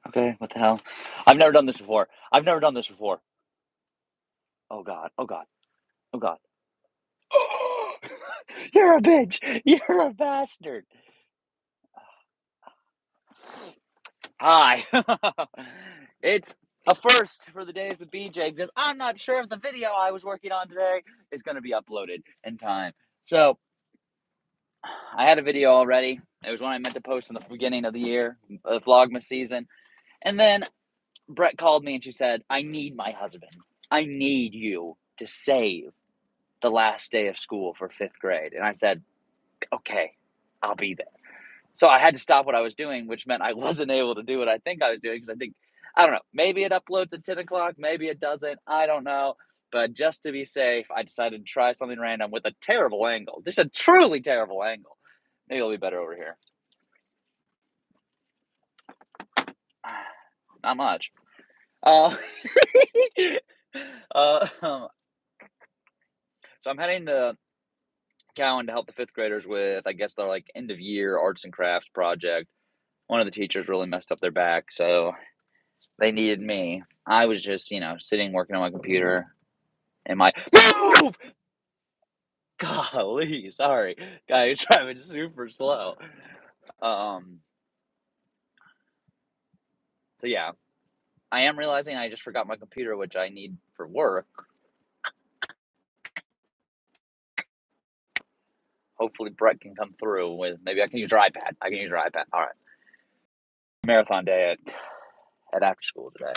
Okay, what the hell? I've never done this before. I've never done this before. Oh god. Oh god. Oh god. You're a bitch. You're a bastard. Hi. It's a first for the days of BJ because I'm not sure if the video I was working on today is going to be uploaded in time. So I had a video already. It was one I meant to post in the beginning of the year, the Vlogmas season. And then Brett called me and she said, I need my husband. I need you to save the last day of school for fifth grade. And I said, okay, I'll be there. So I had to stop what I was doing, which meant I wasn't able to do what I think I was doing because I don't know, maybe it uploads at 10 o'clock, maybe it doesn't. I don't know. But just to be safe, I decided to try something random with a terrible angle. Just a truly terrible angle. Maybe it'll be better over here. Not much. So I'm heading to Cowan to help the fifth graders with, I guess, their like end of year arts and crafts project. One of the teachers really messed up their back, so they needed me. I was just, sitting working on my computer and my move. Golly, sorry, guy, you're driving super slow. Um, so yeah, I am realizing I just forgot my computer, which I need for work. Hopefully, Brett can come through with maybe I can use your iPad. I can use your iPad. All right. Marathon day at after school today.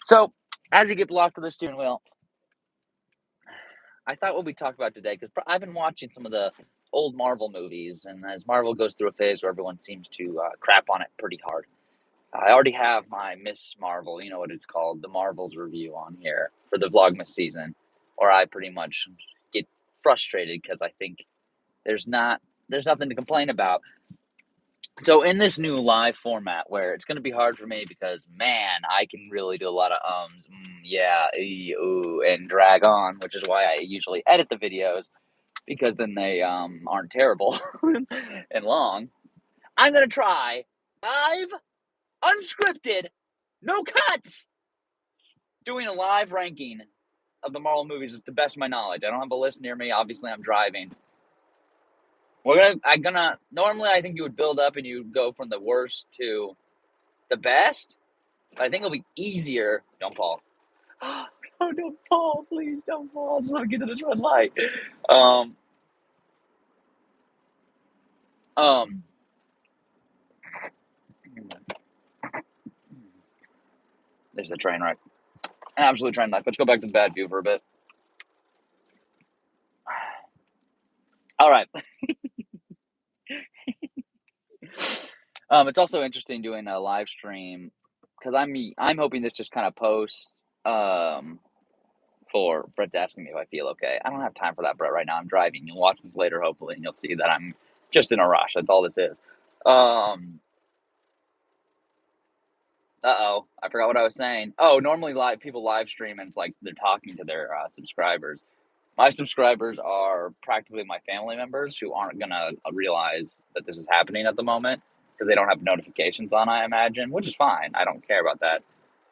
So as you get blocked to the steering wheel, I thought what we talked about today, because I've been watching some of the old Marvel movies, and as Marvel goes through a phase where everyone seems to crap on it pretty hard. I already have my Miss Marvel, you know what it's called, the Marvels review on here for the Vlogmas season, where I pretty much get frustrated because I think there's nothing to complain about. So in this new live format where it's going to be hard for me because, man, I can really do a lot of yeah, ooh, and drag on, which is why I usually edit the videos because then they aren't terrible and long. I'm going to try live, unscripted, no cuts, doing a live ranking of the Marvel movies to the best of my knowledge. I don't have a list near me. Obviously, I'm driving. Normally I think you would build up and you would go from the worst to the best. But I think it'll be easier. Don't fall. Oh, don't fall. Please don't fall. Just let me get to this red light. Um, um, there's the train wreck. An absolute train wreck. Let's go back to the bad view for a bit. All right. It's also interesting doing a live stream because I'm hoping this just kind of posts for Brett's asking me if I feel okay. I don't have time for that, Brett, right now. I'm driving. You'll watch this later, hopefully, and you'll see that I'm just in a rush. That's all this is. Uh-oh, I forgot what I was saying. Oh, normally people live stream and it's like they're talking to their subscribers. My subscribers are practically my family members who aren't gonna realize that this is happening at the moment because they don't have notifications on, I imagine, which is fine. I don't care about that.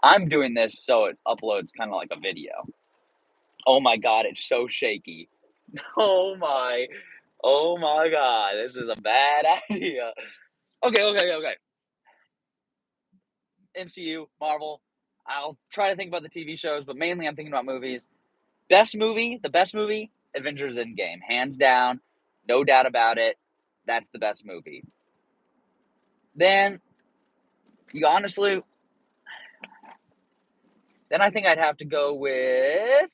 I'm doing this so it uploads kind of like a video. Oh my god, it's so shaky. Oh my, oh my god, this is a bad idea. Okay. MCU, Marvel. I'll try to think about the TV shows, but mainly I'm thinking about movies. The best movie, Avengers Endgame. Hands down, no doubt about it. That's the best movie. Then, honestly, then I think I'd have to go with.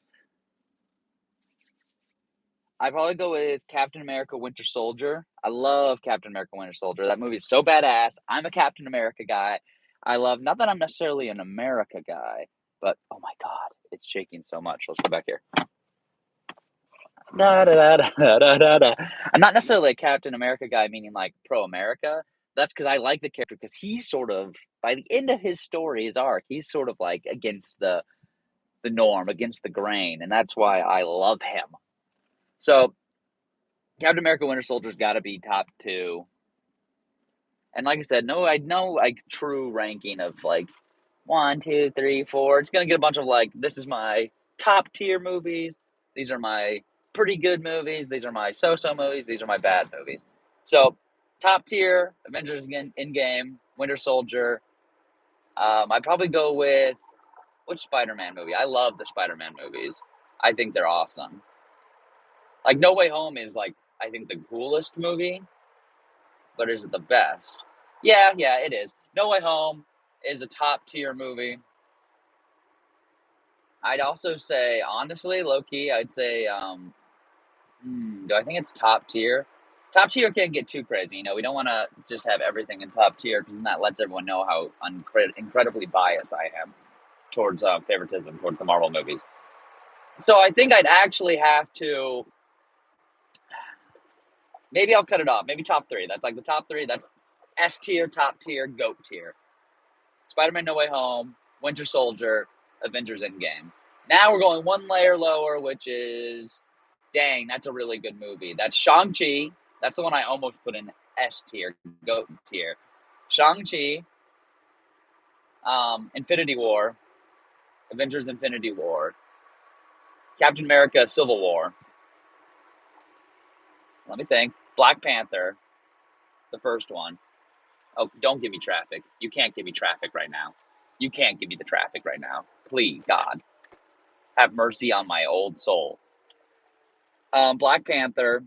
I'd probably go with Captain America Winter Soldier. I love Captain America Winter Soldier. That movie is so badass. I'm a Captain America guy. Not that I'm necessarily an America guy, but oh my god, it's shaking so much. Let's go back here. I'm not necessarily a Captain America guy, meaning like pro America. That's because I like the character because he's sort of by the end of his story, his arc, he's sort of like against the norm, against the grain, and that's why I love him. So Captain America Winter Soldier's got to be top two. And like I said, no, I know like true ranking of like 1, 2, 3, 4. It's gonna get a bunch of like, this is my top tier movies. These are my pretty good movies. These are my so-so movies. These are my bad movies. So, top tier: Avengers Endgame, Winter Soldier. I'd probably go with which Spider-Man movie? I love the Spider-Man movies. I think they're awesome. Like No Way Home is like I think the coolest movie, but is it the best? Yeah, yeah, it is. No Way Home is a top tier movie. I'd also say, honestly, low key, I'd say, do I think it's top tier? Top tier can't get too crazy. You know, we don't want to just have everything in top tier because then that lets everyone know how incredibly biased I am towards favoritism towards the Marvel movies. So I think I'd actually have to. Maybe I'll cut it off. Maybe top three. That's like the top three. That's S tier, top tier, GOAT tier. Spider-Man: No Way Home, Winter Soldier, Avengers Endgame. Now we're going one layer lower, which is, dang, that's a really good movie. That's Shang-Chi. That's the one I almost put in S tier, GOAT tier. Shang-Chi, Infinity War, Avengers Infinity War, Captain America Civil War. Let me think. Black Panther, the first one. Oh, don't give me traffic. You can't give me traffic right now. You can't give me the traffic right now. Please, God, have mercy on my old soul. Black Panther.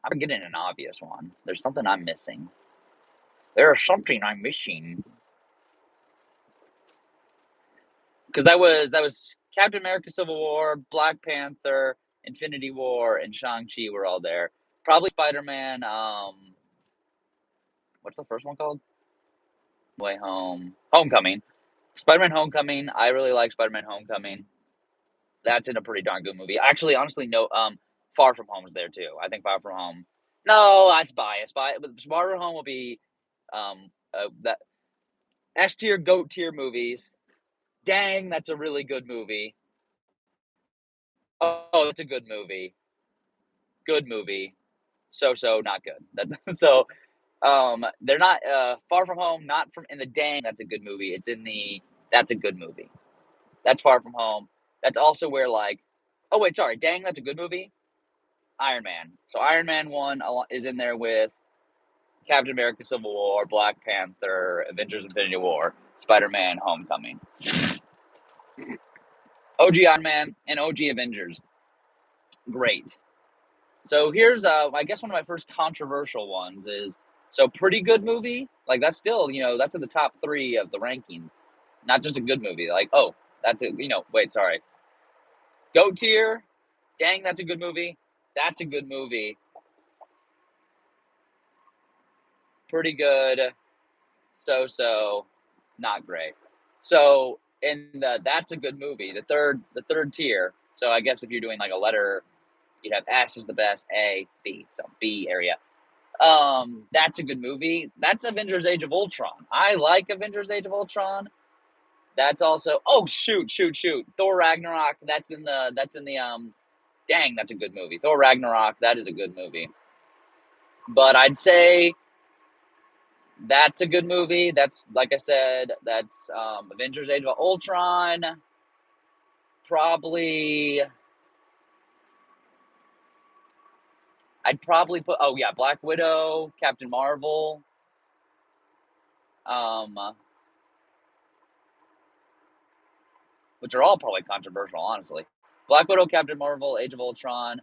I'm forgetting an obvious one. There's something I'm missing. There's something I'm missing. Because that was Captain America: Civil War, Black Panther, Infinity War, and Shang-Chi were all there. Probably Spider-Man. What's the first one called? Way Home. Homecoming. Spider-Man: Homecoming. I really like Spider-Man: Homecoming. That's in a pretty darn good movie. Actually, honestly, no. Far From Home is there too. I think Far From Home. No, that's biased. But Far From Home will be that S tier, GOAT tier movies. Dang, that's a really good movie. Oh, it's a good movie. Good movie. So not good. So they're not Far From Home. Not from in the dang. That's a good movie. It's in the that's a good movie. That's Far From Home. That's also where like, oh wait, sorry, dang, that's a good movie. Iron Man. So Iron Man 1 is in there with Captain America: Civil War, Black Panther, Avengers: Infinity War, Spider-Man: Homecoming, OG Iron Man, and OG Avengers. Great. So here's I guess one of my first controversial ones is, so pretty good movie. Like that's still, that's in the top 3 of the ranking. Not just a good movie. Like, oh, that's a, wait, sorry. GOAT tier. Dang, that's a good movie. That's a good movie. Pretty good. So not great. So in the that's a good movie, the third tier. So I guess if you're doing like a letter, you'd have S is the best, A, B, so B area. That's a good movie. That's Avengers: Age of Ultron. I like Avengers: Age of Ultron. That's also, oh shoot. Thor Ragnarok. That's in the dang, that's a good movie. Thor Ragnarok, that is a good movie. But I'd say that's a good movie. That's, like I said, that's Avengers: Age of Ultron. Probably, I'd probably put. Oh yeah, Black Widow, Captain Marvel. Um, which are all probably controversial, honestly. Black Widow, Captain Marvel, Age of Ultron,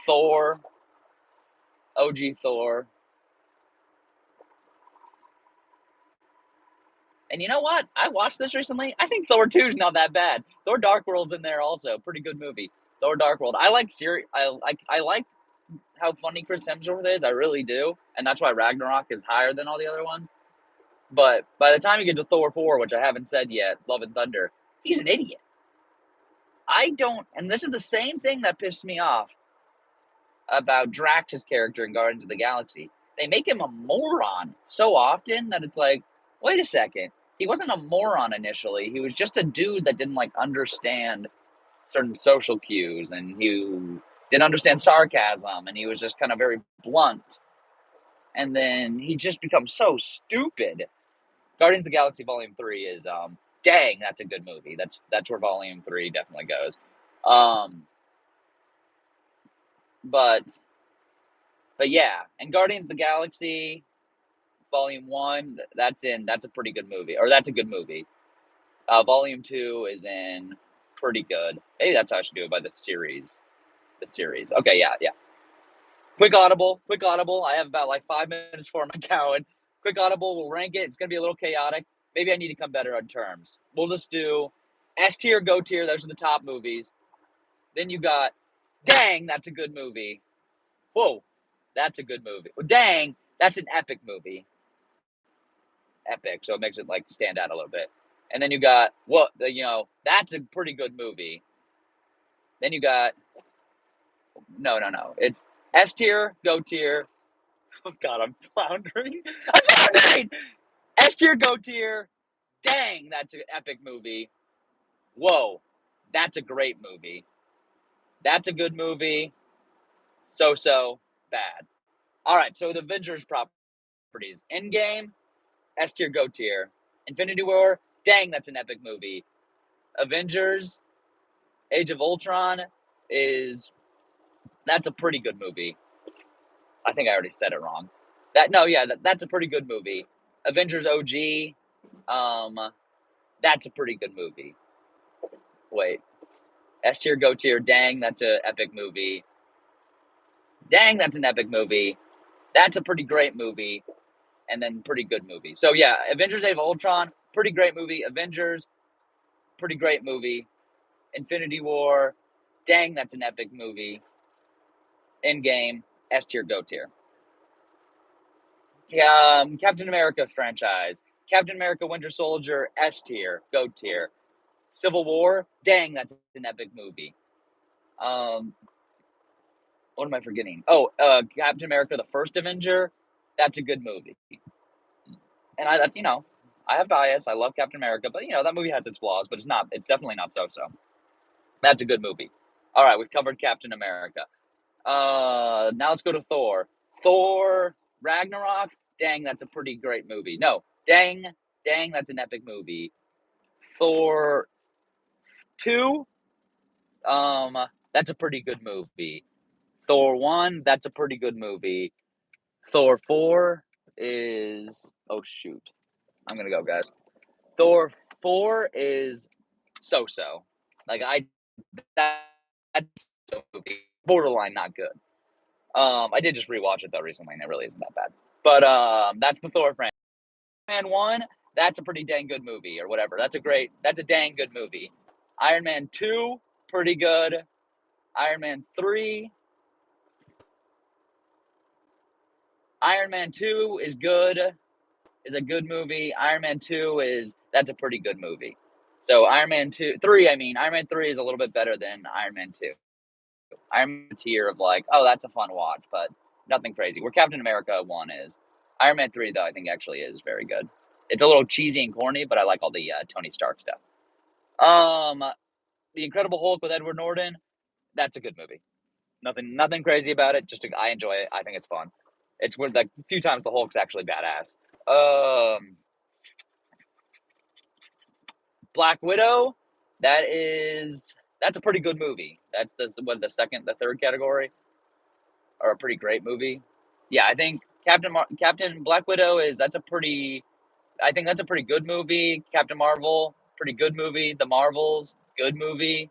Thor, OG Thor. And you know what? I watched this recently. I think Thor 2 is not that bad. Thor Dark World's in there also. Pretty good movie. Thor Dark World. I like I like how funny Chris Hemsworth is. I really do. And that's why Ragnarok is higher than all the other ones. But by the time you get to Thor 4, which I haven't said yet, Love and Thunder, he's an idiot. I don't, and this is the same thing that pissed me off about Drax's character in Guardians of the Galaxy. They make him a moron so often that it's like, wait a second. He wasn't a moron initially. He was just a dude that didn't like understand certain social cues, and he didn't understand sarcasm, and he was just kind of very blunt. and then he just becomes so stupid. Guardians of the Galaxy Volume 3 is dang, that's a good movie. That's where Volume 3 definitely goes. Um, but yeah, and Guardians of the Galaxy Volume 1, that's a pretty good movie, or that's a good movie. Volume 2 is in pretty good. Maybe that's how I should do it by the series. The series. Okay, yeah. Quick audible. I have about like 5 minutes for my count. Quick audible. We'll rank it. It's gonna be a little chaotic. Maybe I need to come better on terms. We'll just do S tier, go tier. Those are the top movies. Then you got, dang, that's a good movie. Whoa, that's a good movie. Dang, that's an epic movie. Epic, so it makes it like stand out a little bit. And then you got, what, that's a pretty good movie. Then you got, no. It's S tier, go tier. Oh God, I'm floundering. S tier, go tier. Dang, that's an epic movie. Whoa, that's a great movie. That's a good movie. So bad. All right, so the Avengers properties. Endgame, S tier, go tier. Infinity War, dang, that's an epic movie. Avengers, Age of Ultron that's a pretty good movie. I think I already said it wrong. That's a pretty good movie. Avengers OG, that's a pretty good movie. Wait, S tier, go tier. Dang, that's an epic movie. Dang, that's an epic movie. That's a pretty great movie, and then pretty good movie. So yeah, Avengers: Age of Ultron, pretty great movie. Avengers, pretty great movie. Infinity War, dang, that's an epic movie. Endgame, S tier, go tier. Captain America franchise. Captain America Winter Soldier, S tier, go tier. Civil War, dang, that's an epic movie. What am I forgetting? Oh, Captain America: The First Avenger, that's a good movie. And I have bias. I love Captain America, but that movie has its flaws, but it's definitely not so. That's a good movie. All right, we've covered Captain America. Now let's go to Thor. Thor Ragnarok, dang, that's a pretty great movie. No, dang, that's an epic movie. Thor 2, that's a pretty good movie. Thor 1, that's a pretty good movie. Thor 4 is, oh shoot, I'm gonna go, guys. Thor 4 is so. Like that's a movie, borderline not good. I did just rewatch it though recently, and it really isn't that bad. But that's the Thor franchise. Iron Man 1, that's a pretty dang good movie, or whatever. That's a dang good movie. Iron Man 2, pretty good. Iron Man 3, Iron Man 2 is a good movie. Iron Man 2 that's a pretty good movie. So Iron Man 3 is a little bit better than Iron Man 2. Iron Man tier of like, oh, that's a fun watch, but nothing crazy. Where Captain America 1 is. Iron Man 3, though, I think actually is very good. It's a little cheesy and corny, but I like all the Tony Stark stuff. The Incredible Hulk with Edward Norton, that's a good movie. Nothing crazy about it. I enjoy it. I think it's fun. It's one of the few times the Hulk's actually badass. Black Widow, that's a pretty good movie. That's the third category, or a pretty great movie. Yeah, I think Captain Black Widow I think that's a pretty good movie. Captain Marvel, pretty good movie. The Marvels, good movie.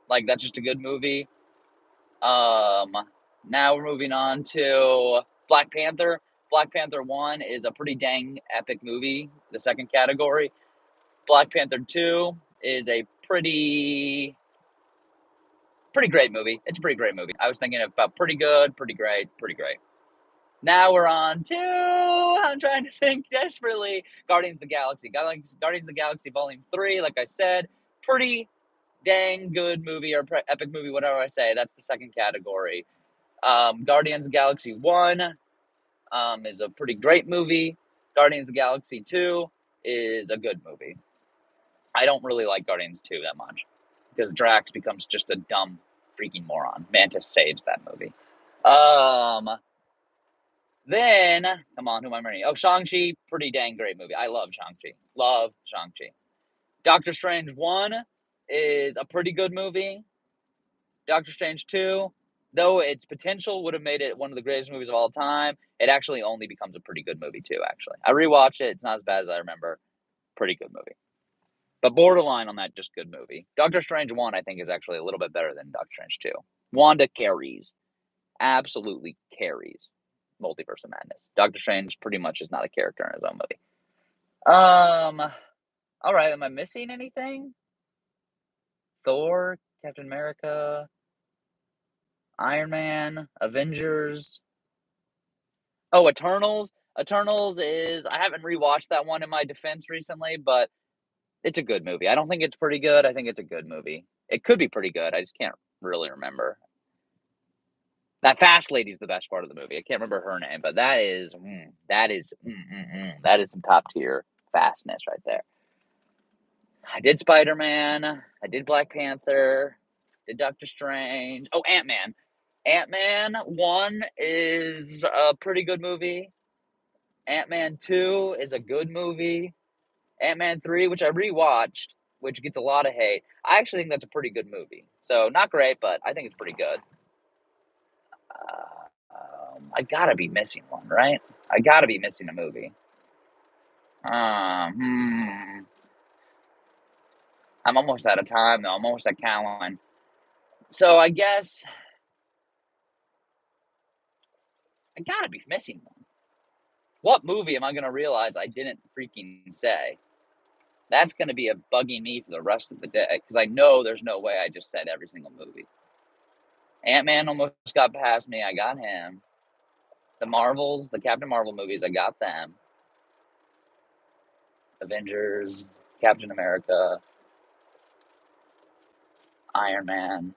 Like that's just a good movie. Um, Now we're moving on to Black Panther. Black Panther 1 is a pretty dang epic movie. The second category. Black Panther 2 is a pretty great movie. It's a pretty great movie. I was thinking about pretty good, pretty great, pretty great. Now we're on to, I'm trying to think desperately, Guardians of the Galaxy. Guardians of the Galaxy Volume 3, like I said, pretty dang good movie, or epic movie, whatever I say. That's the second category. Guardians of the Galaxy 1 is a pretty great movie. Guardians of the Galaxy 2 is a good movie. I don't really like Guardians 2 that much, because Drax becomes just a dumb freaking moron. Mantis saves that movie. Then, come on, who am I marrying? Oh, Shang-Chi, pretty dang great movie. I love Shang-Chi. Love Shang-Chi. Doctor Strange 1 is a pretty good movie. Doctor Strange 2, though its potential would have made it one of the greatest movies of all time, it actually only becomes a pretty good movie too, actually. I rewatched it. It's not as bad as I remember. Pretty good movie. But borderline on that, just good movie. Doctor Strange 1, I think, is actually a little bit better than Doctor Strange 2. Wanda carries. Absolutely carries Multiverse of Madness. Doctor Strange pretty much is not a character in his own movie. All right, am I missing anything? Thor, Captain America, Iron Man, Avengers. Oh, Eternals. Eternals is, I haven't rewatched that one in my defense recently, but it's a good movie. I don't think it's pretty good. I think it's a good movie. It could be pretty good. I just can't really remember. That fast lady's the best part of the movie. I can't remember her name, but that is some top tier fastness right there. I did Spider-Man. I did Black Panther. Did Doctor Strange. Oh, Ant-Man. Ant-Man 1 is a pretty good movie. Ant-Man 2 is a good movie. Ant-Man 3, which I rewatched, which gets a lot of hate. I actually think that's a pretty good movie. So, not great, but I think it's pretty good. I gotta be missing one, right? I gotta be missing a movie. I'm almost out of time, though. I'm almost at counting. So, I guess I gotta be missing one. What movie am I gonna realize I didn't freaking say? That's gonna be bugging me for the rest of the day, because I know there's no way I just said every single movie. Ant-Man almost got past me. I got him. The Marvels, the Captain Marvel movies, I got them. Avengers, Captain America, Iron Man,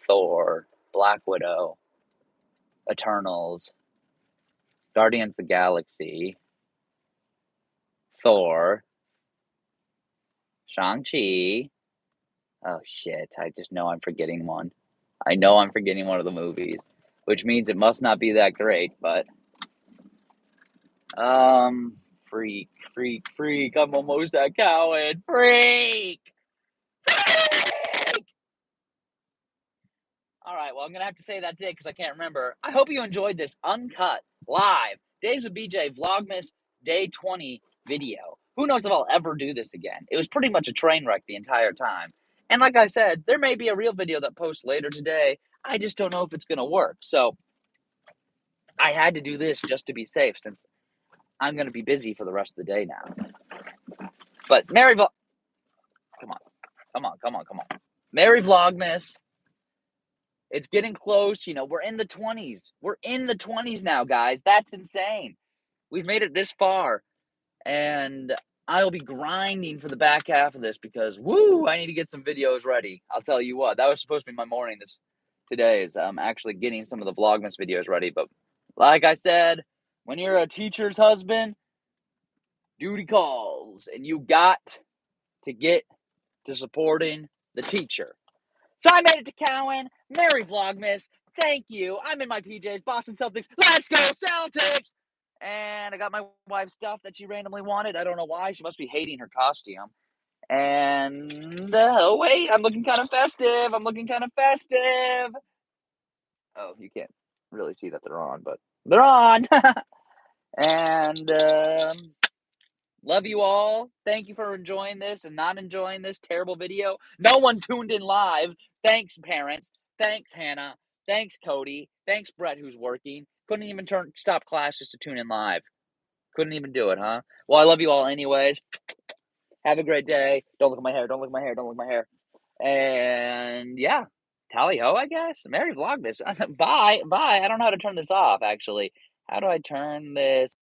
Thor, Black Widow, Eternals, Guardians of the Galaxy, Thor, Shang-Chi. Oh shit, I just know I'm forgetting one. I know I'm forgetting one of the movies, which means it must not be that great, but freak, I'm almost at Cowan. Freak! All right, well, I'm going to have to say that's it because I can't remember. I hope you enjoyed this uncut, live, Days with BJ Vlogmas Day 20 video. Who knows if I'll ever do this again? It was pretty much a train wreck the entire time. And like I said, there may be a real video that posts later today. I just don't know if it's going to work. So I had to do this just to be safe since I'm going to be busy for the rest of the day now. But Merry Come on. Merry Vlogmas. It's getting close. You know, we're in the 20s. We're in the 20s now, guys. That's insane. We've made it this far. And I'll be grinding for the back half of this because, woo, I need to get some videos ready. I'll tell you what. That was supposed to be my morning today is actually getting some of the Vlogmas videos ready. But like I said, when you're a teacher's husband, duty calls. And you got to get to supporting the teacher. So I made it to Cowan. Merry Vlogmas. Thank you. I'm in my PJs. Boston Celtics. Let's go Celtics! And I got my wife's stuff that she randomly wanted. I don't know why. She must be hating her costume. And, oh wait, I'm looking kind of festive. Oh, you can't really see that they're on, but they're on. And, love you all. Thank you for enjoying this and not enjoying this terrible video. No one tuned in live. Thanks, parents. Thanks, Hannah. Thanks, Cody. Thanks, Brett, who's working. Couldn't even stop class just to tune in live. Couldn't even do it, huh? Well, I love you all anyways. Have a great day. Don't look at my hair. And yeah, tally ho, I guess. Merry Vlogmas. Bye. I don't know how to turn this off, actually. How do I turn this